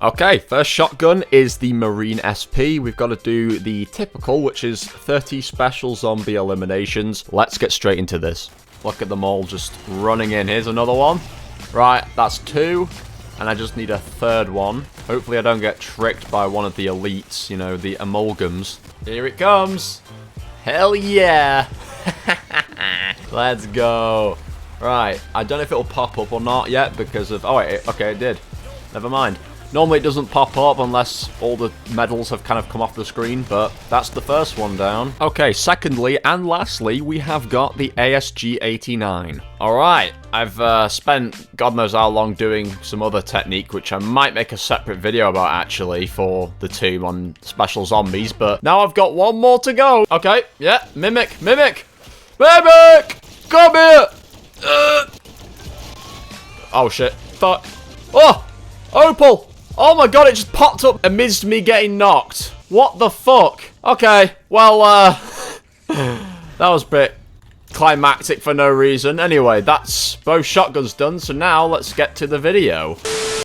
Okay, first shotgun is the Marine SP. We've got to do the typical, which is 30 special zombie eliminations. Let's get straight into this. Look at them all just running in. Here's another one. Right, that's 2. And I just need a 3rd one. Hopefully I don't get tricked by one of the elites, you know, the amalgams. Here it comes. Hell yeah. Let's go. Right, I don't know if it'll pop up or not yet because of... Oh, wait, okay, it did. Never mind. Normally it doesn't pop up unless all the medals have kind of come off the screen, but that's the first one down. Okay, secondly and lastly, we have got the ASG-89. Alright, I've spent God knows how long doing some other technique, which I might make a separate video about actually for the team on special zombies, but now I've got one more to go. Okay, yeah, Mimic! Mimic! Come here! Oh shit, fuck. Oh! Opal! Oh my god, it just popped up amidst me getting knocked. What the fuck? Okay, well, that was a bit climactic for no reason. Anyway, that's both shotguns done, so now let's get to the video.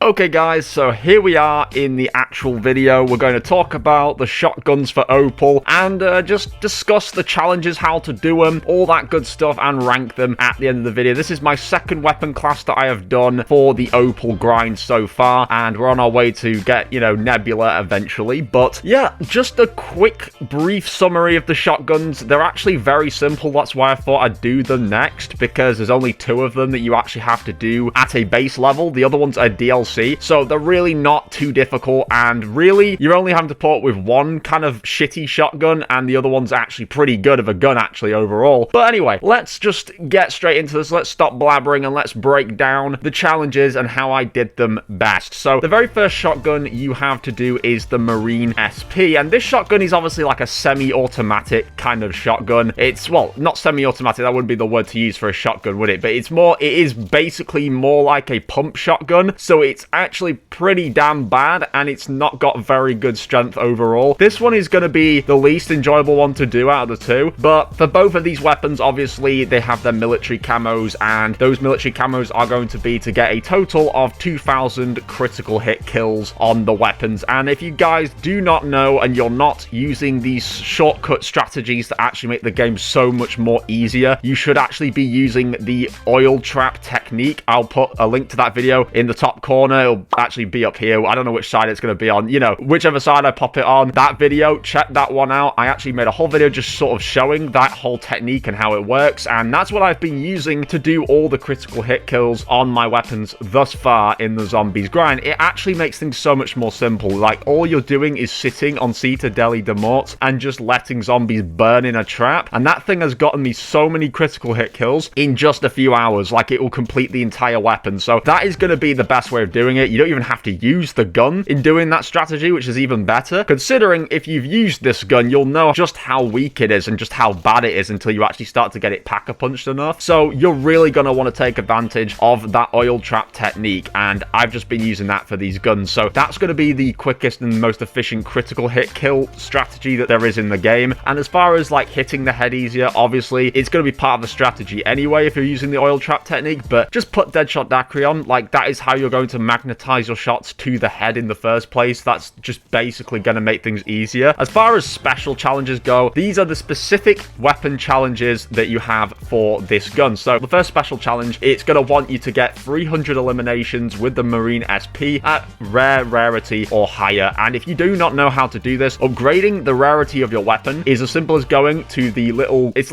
Okay guys, so here we are in the actual video. We're going to talk about the shotguns for Opal and just discuss the challenges, how to do them, all that good stuff, and rank them at the end of the video. This is my second weapon class that I have done for the Opal grind so far, and we're on our way to get, you know, Nebula eventually. But yeah, just a quick, brief summary of the shotguns. They're actually very simple. That's why I thought I'd do them next, because there's only 2 of them that you actually have to do at a base level. The other ones are DLC. So they're really not too difficult, and really you're only having to put up with one kind of shitty shotgun, and the other one's actually pretty good of a gun actually overall. But anyway, let's just get straight into this. Let's stop blabbering and let's break down the challenges and how I did them best. So the very first shotgun you have to do is the Marine SP, and this shotgun is obviously like a semi-automatic kind of shotgun. It's, well, not semi-automatic, that wouldn't be the word to use for a shotgun, would it? But it's more, it is basically more like a pump shotgun, so it's actually pretty damn bad, and it's not got very good strength overall. This one is going to be the least enjoyable one to do out of the 2, but for both of these weapons, obviously, they have their military camos, and those military camos are going to be to get a total of 2,000 critical hit kills on the weapons. And if you guys do not know, and you're not using these shortcut strategies that actually make the game so much more easier, you should actually be using the oil trap technique. I'll put a link to that video in the top corner. It'll actually be up here. I don't know which side it's going to be on. You know, whichever side I pop it on. That video, check that one out. I actually made a whole video just sort of showing that whole technique and how it works, and that's what I've been using to do all the critical hit kills on my weapons thus far in the zombies grind. It actually makes things so much more simple. Like, all you're doing is sitting on Citadeli de Mort and just letting zombies burn in a trap, and that thing has gotten me so many critical hit kills in just a few hours. Like, it will complete the entire weapon. So that is going to be the best way of doing it. You don't even have to use the gun in doing that strategy, which is even better, considering if you've used this gun, you'll know just how weak it is and just how bad it is until you actually start to get it pack-a-punched enough. So you're really going to want to take advantage of that oil trap technique, and I've just been using that for these guns. So that's going to be the quickest and most efficient critical hit kill strategy that there is in the game. And as far as like hitting the head easier, obviously it's going to be part of the strategy anyway if you're using the oil trap technique, but just put Deadshot Daiquiri on. Like, that is how you're going to magnetize your shots to the head in the first place. That's just basically going to make things easier. As far as special challenges go, these are the specific weapon challenges that you have for this gun. So the first special challenge, it's going to want you to get 300 eliminations with the Marine SP at rare rarity or higher. And if you do not know how to do this, upgrading the rarity of your weapon is as simple as going to the little, it's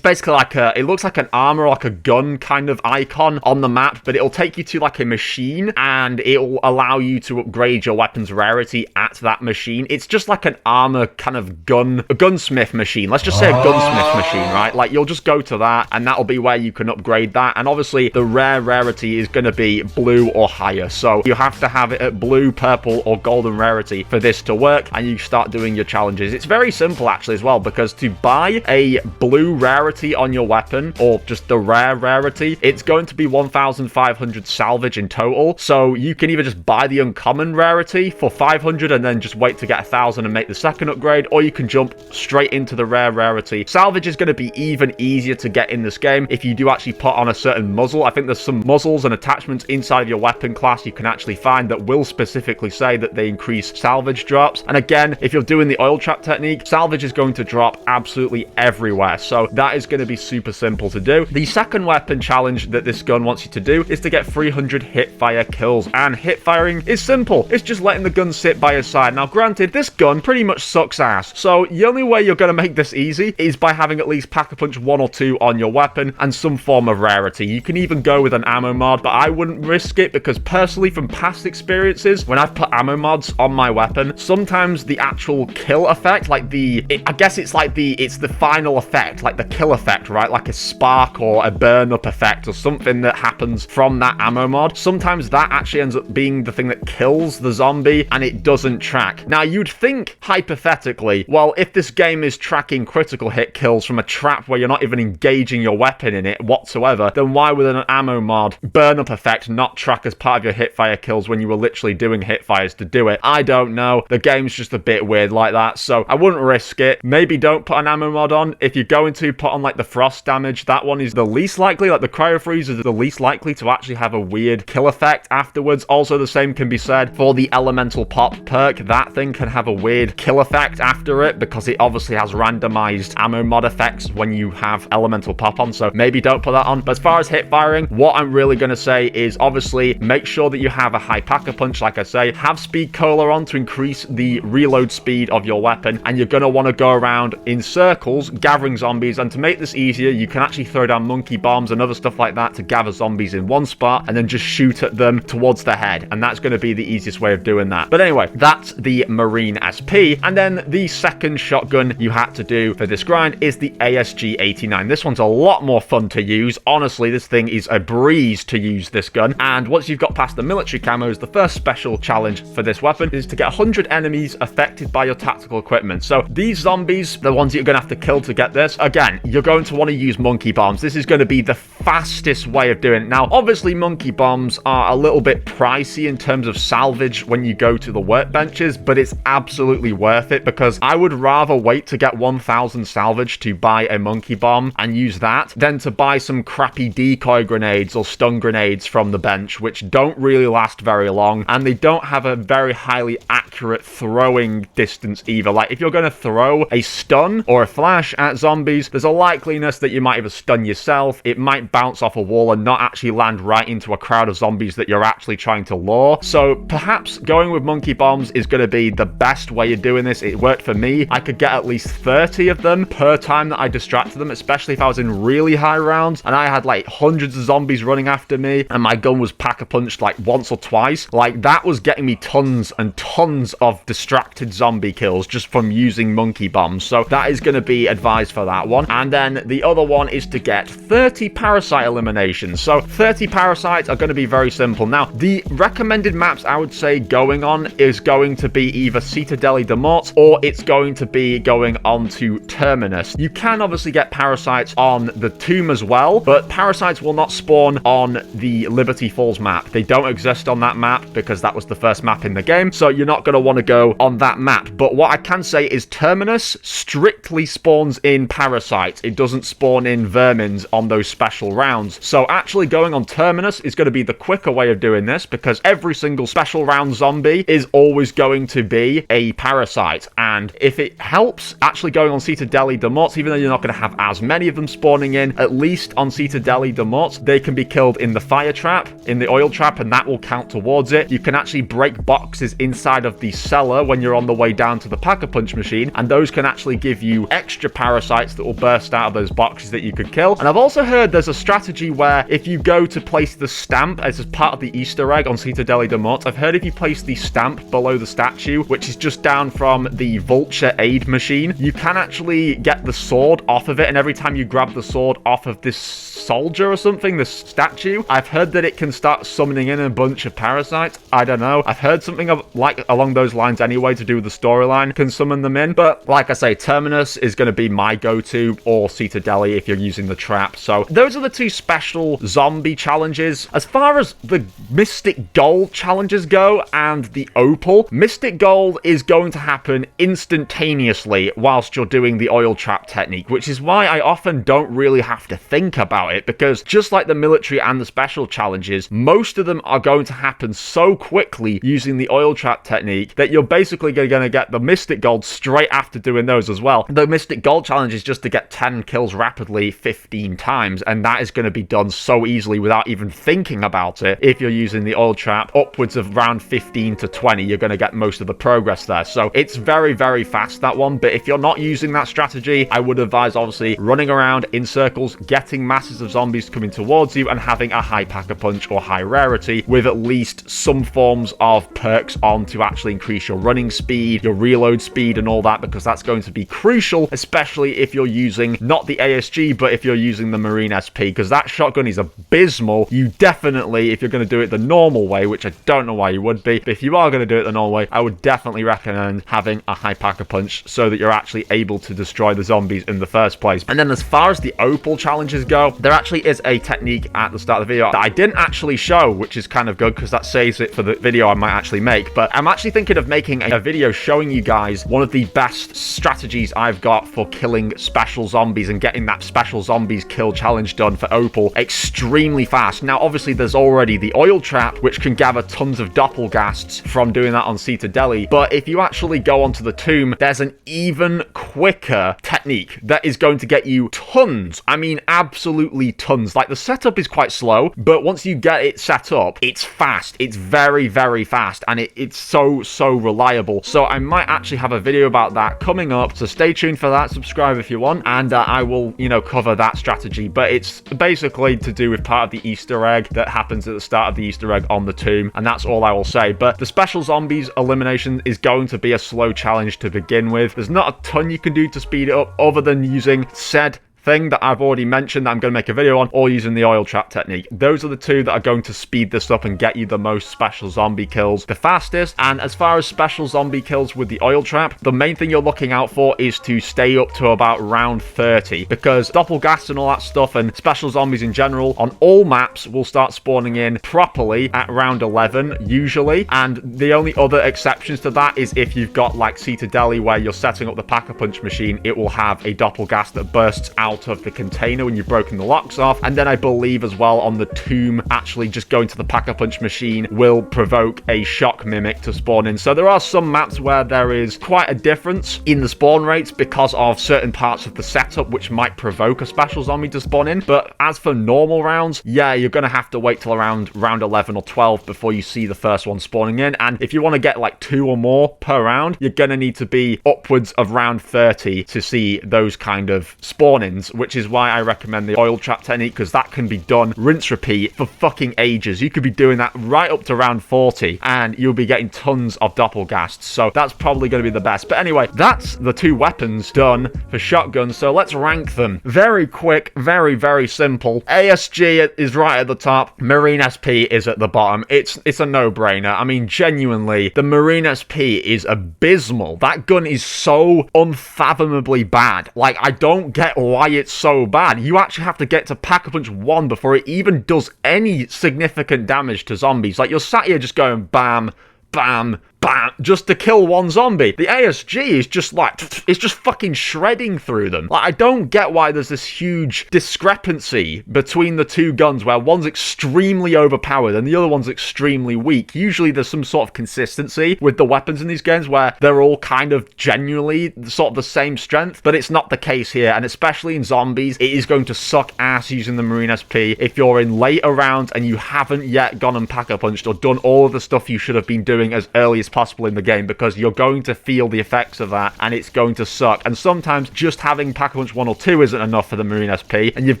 basically like a, it looks like an armor, like a gun kind of icon on the map, but it'll take you to like a machine, and it will allow you to upgrade your weapon's rarity at that machine. It's just like an armor kind of a gunsmith machine. Let's just say a gunsmith machine, right? Like, you'll just go to that, and that'll be where you can upgrade that. And obviously, the rare rarity is going to be blue or higher. So you have to have it at blue, purple, or golden rarity for this to work, and you start doing your challenges. It's very simple, actually, as well, because to buy a blue rarity on your weapon, or just the rare rarity, it's going to be 1,500 salvage in total. So you can either just buy the uncommon rarity for 500 and then just wait to get 1,000 and make the second upgrade, or you can jump straight into the rare rarity. Salvage is going to be even easier to get in this game if you do actually put on a certain muzzle. I think there's some muzzles and attachments inside of your weapon class you can actually find that will specifically say that they increase salvage drops. And again, if you're doing the oil trap technique, salvage is going to drop absolutely everywhere. So that is going to be super simple to do. The second weapon challenge that this gun wants you to do is to get 300 hip fire kills. And hip firing is simple. It's just letting the gun sit by your side. Now, granted, this gun pretty much sucks ass. So the only way you're going to make this easy is by having at least Pack-a-Punch 1 or 2 on your weapon and some form of rarity. You can even go with an ammo mod, but I wouldn't risk it because personally, from past experiences, when I've put ammo mods on my weapon, sometimes the actual kill effect, like I guess it's like it's the final effect, like the kill effect, right? Like a spark or a burn up effect or something that happens from that ammo mod. Sometimes that actually ends up being the thing that kills the zombie and it doesn't track. Now, you'd think, hypothetically, well, if this game is tracking critical hit kills from a trap where you're not even engaging your weapon in it whatsoever, then why would an ammo mod burn up effect not track as part of your hip fire kills when you were literally doing hip fires to do it? I don't know. The game's just a bit weird like that, so I wouldn't risk it. Maybe don't put an ammo mod on. If you're going to put on like the frost damage, that one is the least likely, like the cryo freeze is the least likely to actually have a weird kill effect afterwards. Also, the same can be said for the elemental pop perk. That thing can have a weird kill effect after it because it obviously has randomized ammo mod effects when you have elemental pop on, so maybe don't put that on. But as far as hip firing, what I'm really going to say is obviously make sure that you have a high Pack-a-Punch, like I say, have speed cola on to increase the reload speed of your weapon, and you're going to want to go around in circles gathering zombies. And to make this easier, you can actually throw down monkey bombs and other stuff like that to gather zombies in one spot and then just shoot at them towards the head, and that's going to be the easiest way of doing that. But anyway, that's the Marine SP. And then the second shotgun you had to do for this grind is the ASG-89. This one's a lot more fun to use. Honestly, this thing is a breeze to use, this gun. And once you've got past the military camos, the first special challenge for this weapon is to get 100 enemies affected by your tactical equipment. So these zombies, the ones you're going to have to kill to get this, again, you're going to want to use monkey bombs. This is going to be the fastest way of doing it. Now, obviously, monkey bombs are a little bit pricey in terms of salvage when you go to the workbenches, but it's absolutely worth it because I would rather wait to get 1,000 salvage to buy a monkey bomb and use that than to buy some crappy decoy grenades or stun grenades from the bench, which don't really last very long and they don't have a very highly accurate throwing distance either. Like, if you're going to throw a stun or a flash at zombies, there's a likeliness that you might either stun yourself, it might bounce off a wall and not actually land right into a crowd of zombies that you're actually trying to lure. So perhaps going with monkey bombs is going to be the best way of doing this. It worked for me. I could get at least 30 of them per time that I distracted them, especially if I was in really high rounds and I had like hundreds of zombies running after me and my gun was Pack-a-Punched like once or twice. Like, that was getting me tons and tons of distracted zombie kills just from using monkey bombs. So that is going to be advised for that one. And then the other one is to get 30 parasite eliminations. So 30 parasites are going to be very simple. Now, the recommended maps I would say going on is going to be either Cittadelle de Mort or it's going to be going on to Terminus. You can obviously get parasites on the tomb as well, but parasites will not spawn on the Liberty Falls map. They don't exist on that map because that was the first map in the game, so you're not going to want to go on that map. But what I can say is Terminus strictly spawns in parasites. It doesn't spawn in vermins on those special rounds. So actually going on Terminus is going to be the quicker way of doing this because every single special round zombie is always going to be a parasite. And if it helps, actually going on Cittadelle de Mort, even though you're not going to have as many of them spawning in, at least on Cittadelle de Mort, they can be killed in the fire trap, in the oil trap, and that will count towards it. You can actually break boxes inside of the cellar when you're on the way down to the Pack-a-Punch machine, and those can actually give you extra parasites that will burst out of those boxes that you could kill. And I've also heard there's a strategy where if you go to place the stamp as part of the Easter egg on Cittadelle de Mort, I've heard if you place the stamp below the statue, which is just down from the vulture aid machine, you can actually get the sword off of it, and every time you grab the sword off of this soldier or something, this statue, I've heard that it can start summoning in a bunch of parasites. I don't know. I've heard something along along those lines anyway to do with the storyline can summon them in. But like I say, Terminus is going to be my go-to, or Citadeli if you're using the trap. So those are the two special zombie challenges. As far as the Mystic Gold challenges go and the Opal, Mystic Gold is going to happen instantaneously whilst you're doing the oil trap technique, which is why I often don't really have to think about it, because just like the military and the special challenges, most of them are going to happen so quickly using the oil trap technique that you're basically going to get the Mystic Gold straight after doing those as well. The Mystic Gold challenge is just to get 10 kills rapidly 15 times, and that is going to be done so easily without even thinking about it. If you're using the oil trap, upwards of around 15 to 20, you're going to get most of the progress there. So it's very, very fast, that one. But if you're not using that strategy, I would advise obviously running around in circles, getting masses of zombies coming towards you, and having a high pack-a-punch or high rarity with at least some forms of perks on to actually increase your running speed, your reload speed, and all that, because that's going to be crucial, especially if you're using not the ASG, but if you're using the Marine SP, because that shotgun is abysmal. You definitely, if you're going to do it the normal way, which I don't know why you would be, but if you are going to do it the normal way, I would definitely recommend having a high pack-a-punch so that you're actually able to destroy the zombies in the first place. And then as far as the Opal challenges go, there actually is a technique at the start of the video that I didn't actually show, which is kind of good because that saves it for the video I might actually make. But I'm actually thinking of making a video showing you guys one of the best strategies I've got for killing special zombies and getting that special zombies kill challenge done for Opal extremely fast. Now, obviously, there's already the oil trap, which can gather tons of doppelgasts from doing that on Citadeli. But if you actually go onto the tomb, there's an even quicker technique that is going to get you tons. I mean, absolutely tons. Like, the setup is quite slow, but once you get it set up, it's fast. It's very, very fast, and it's so reliable. So I might actually have a video about that coming up, so stay tuned for that. Subscribe if you want, and I will, cover that strategy. But it's basically to do with part of the Easter egg that happens at the start of the Easter egg on the tomb, and that's all I will say. But the special zombies elimination is going to be a slow challenge to begin with. There's not a ton you can do to speed it up other than using said thing that I've already mentioned that I'm going to make a video on, or using the oil trap technique. Those are the two that are going to speed this up and get you the most special zombie kills the fastest. And as far as special zombie kills with the oil trap, the main thing you're looking out for is to stay up to about round 30, because doppelgasts and all that stuff and special zombies in general on all maps will start spawning in properly at round 11 usually. And the only other exceptions to that is if you've got like Citadeli, where you're setting up the pack-a-punch machine, it will have a doppelgast that bursts out of the container when you've broken the locks off. And then I believe as well on the tomb, actually just going to the pack-a-punch machine will provoke a shock mimic to spawn in. So there are some maps where there is quite a difference in the spawn rates because of certain parts of the setup which might provoke a special zombie to spawn in. But as for normal rounds, yeah, you're going to have to wait till around round 11 or 12 before you see the first one spawning in. And if you want to get like 2 or more per round, you're going to need to be upwards of round 30 to see those kind of spawn-ins, which is why I recommend the oil trap technique, because that can be done rinse repeat for fucking ages. You could be doing that right up to round 40 and you'll be getting tons of doppelgasts. So that's probably going to be the best. But anyway, that's the 2 weapons done for shotguns. So let's rank them. Very quick, very, very simple. ASG is right at the top. Marine SP is at the bottom. It's a no-brainer. I mean, genuinely, the Marine SP is abysmal. That gun is so unfathomably bad. Like, I don't get why it's so bad. You actually have to get to Pack-a-Punch 1 before it even does any significant damage to zombies. Like, you're sat here just going bam, bam, bam, just to kill one zombie. The ASG is just like, it's just fucking shredding through them. Like, I don't get why there's this huge discrepancy between the 2 guns where one's extremely overpowered and the other one's extremely weak. Usually there's some sort of consistency with the weapons in these games where they're all kind of genuinely sort of the same strength, but it's not the case here. And especially in zombies, it is going to suck ass using the Marine SP if you're in later rounds and you haven't yet gone and pack-a-punched or done all of the stuff you should have been doing as early as possible in the game, because you're going to feel the effects of that and it's going to suck. And sometimes just having Pack-a-Punch 1 or 2 isn't enough for the Marine SP, and you've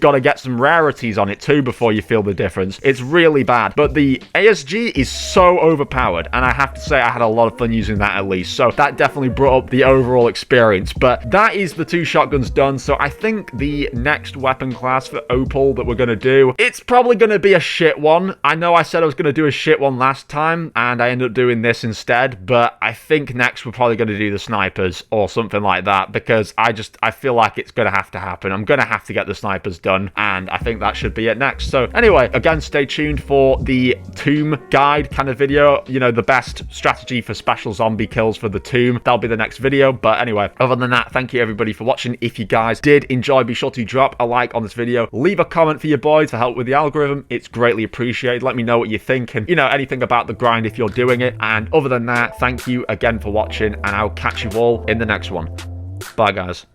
got to get some rarities on it too before you feel the difference. It's really bad. But the ASG is so overpowered, and I have to say I had a lot of fun using that at least. So that definitely brought up the overall experience. But that is the 2 shotguns done. So I think the next weapon class for Opal that we're going to do, it's probably going to be a shit one. I know I said I was going to do a shit one last time, and I ended up doing this instead. said, but I think next we're probably going to do the snipers or something like that, because I feel like it's going to happen. I'm going to have to get the snipers done, and I think that should be it next. So anyway, again, stay tuned for the tomb guide kind of video, you know, the best strategy for special zombie kills for the tomb. That'll be the next video. But anyway, other than that, thank you everybody for watching. If you guys did enjoy, be sure to drop a like on this video, leave a comment for your boy to help with the algorithm. It's greatly appreciated. Let me know what you think, and you know, anything about the grind if you're doing it. And other than that, thank you again for watching, and I'll catch you all in the next one. Bye guys.